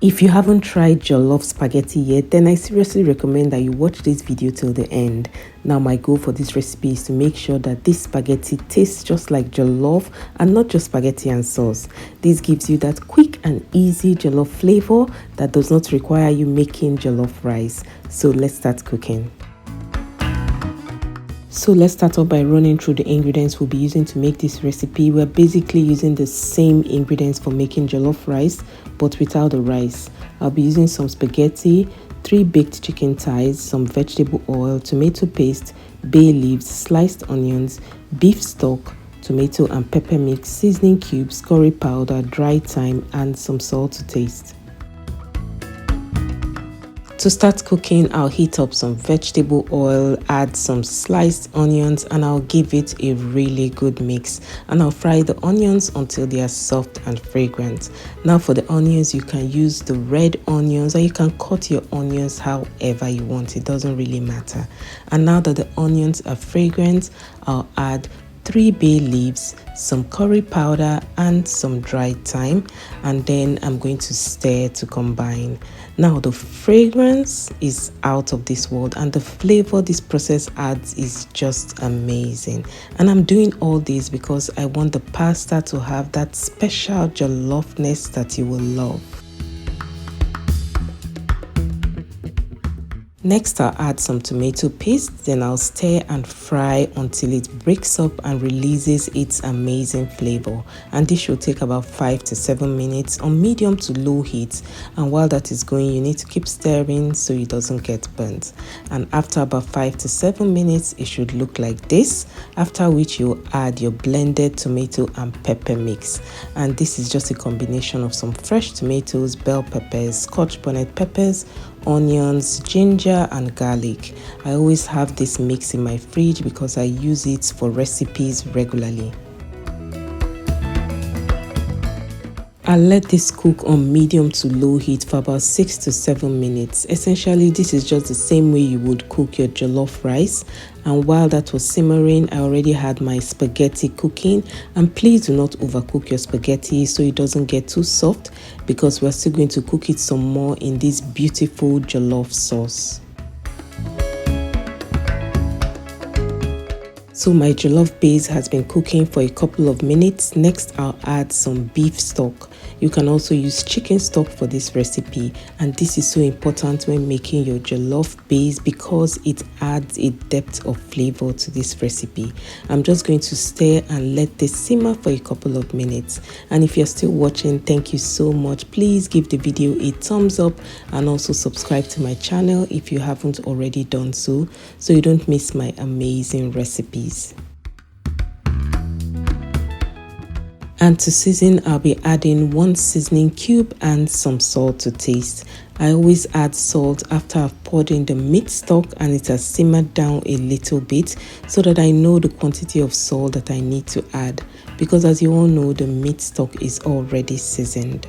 If you haven't tried jollof spaghetti yet, then I seriously recommend that you watch this video till the end. Now my goal for this recipe is to make sure that this spaghetti tastes just like jollof and not just spaghetti and sauce. This gives you that quick and easy jollof flavor that does not require you making jollof rice. So let's start cooking. So let's start off by running through the ingredients we'll be using to make this recipe. We're basically using the same ingredients for making jollof rice, but without the rice. I'll be using some spaghetti, 3 baked chicken thighs, some vegetable oil, tomato paste, bay leaves, sliced onions, beef stock, tomato and pepper mix, seasoning cubes, curry powder, dry thyme, and some salt to taste. To start cooking, I'll heat up some vegetable oil, add some sliced onions, and I'll give it a really good mix. And I'll fry the onions until they are soft and fragrant. Now for the onions, you can use the red onions or you can cut your onions however you want. It doesn't really matter. And now that the onions are fragrant, I'll add 3 bay leaves, some curry powder, and some dried thyme, and then I'm going to stir to combine. Now the fragrance is out of this world and the flavor this process adds is just amazing. And I'm doing all this because I want the pasta to have that special jollofness that you will love. Next, I'll add some tomato paste, then I'll stir and fry until it breaks up and releases its amazing flavor. And this should take about 5 to 7 minutes on medium to low heat. And while that is going, you need to keep stirring so it doesn't get burnt. And after about 5 to 7 minutes, it should look like this, after which you'll add your blended tomato and pepper mix. And this is just a combination of some fresh tomatoes, bell peppers, scotch bonnet peppers, onions, ginger, and garlic. I always have this mix in my fridge because I use it for recipes regularly. I'll let this cook on medium to low heat for about 6 to 7 minutes. Essentially, this is just the same way you would cook your jollof rice. And while that was simmering, I already had my spaghetti cooking. And please do not overcook your spaghetti so it doesn't get too soft, because we're still going to cook it some more in this beautiful jollof sauce. So my jollof base has been cooking for a couple of minutes. Next, I'll add some beef stock. You can also use chicken stock for this recipe, and this is so important when making your jollof base because it adds a depth of flavor to this recipe. I'm just going to stir and let this simmer for a couple of minutes. And if you're still watching, thank you so much. Please give the video a thumbs up and also subscribe to my channel if you haven't already done so you don't miss my amazing recipes. And to season, I'll be adding 1 seasoning cube and some salt to taste. I always add salt after I've poured in the meat stock and it has simmered down a little bit so that I know the quantity of salt that I need to add, because as you all know, the meat stock is already seasoned.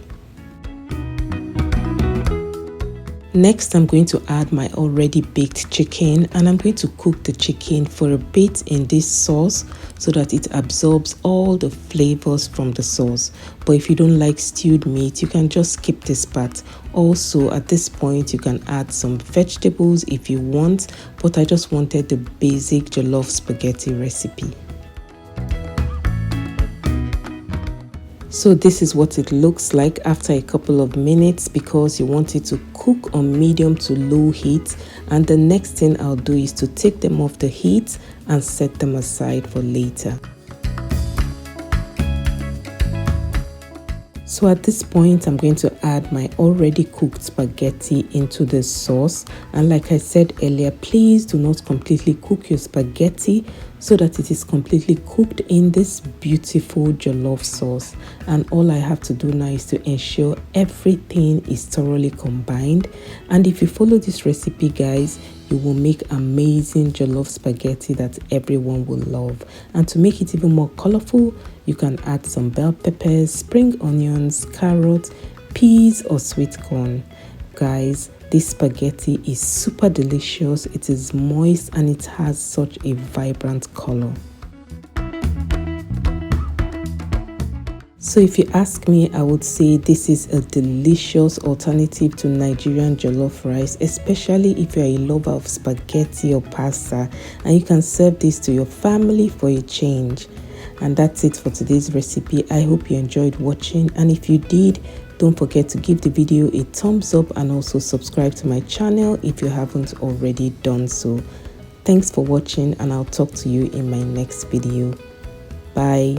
Next, I'm going to add my already baked chicken, and I'm going to cook the chicken for a bit in this sauce so that it absorbs all the flavors from the sauce. But if you don't like stewed meat, you can just skip this part. Also, at this point, you can add some vegetables if you want, but I just wanted the basic jollof spaghetti recipe. So this is what it looks like after a couple of minutes, because you want it to cook on medium to low heat. And the next thing I'll do is to take them off the heat and set them aside for later. So at this point, I'm going to add my already cooked spaghetti into the sauce. And like I said earlier, please do not completely cook your spaghetti so that it is completely cooked in this beautiful jollof sauce. And all I have to do now is to ensure everything is thoroughly combined. And if you follow this recipe, guys, you will make amazing jollof spaghetti that everyone will love. And to make it even more colorful, you can add some bell peppers, spring onions, carrots, peas, or sweet corn. Guys, this spaghetti is super delicious. It is moist and it has such a vibrant color. So if you ask me, I would say this is a delicious alternative to Nigerian jollof rice, especially if you're a lover of spaghetti or pasta, and you can serve this to your family for a change. And that's it for today's recipe. I hope you enjoyed watching, and if you did, don't forget to give the video a thumbs up and also subscribe to my channel if you haven't already done so. Thanks for watching, and I'll talk to you in my next video. Bye.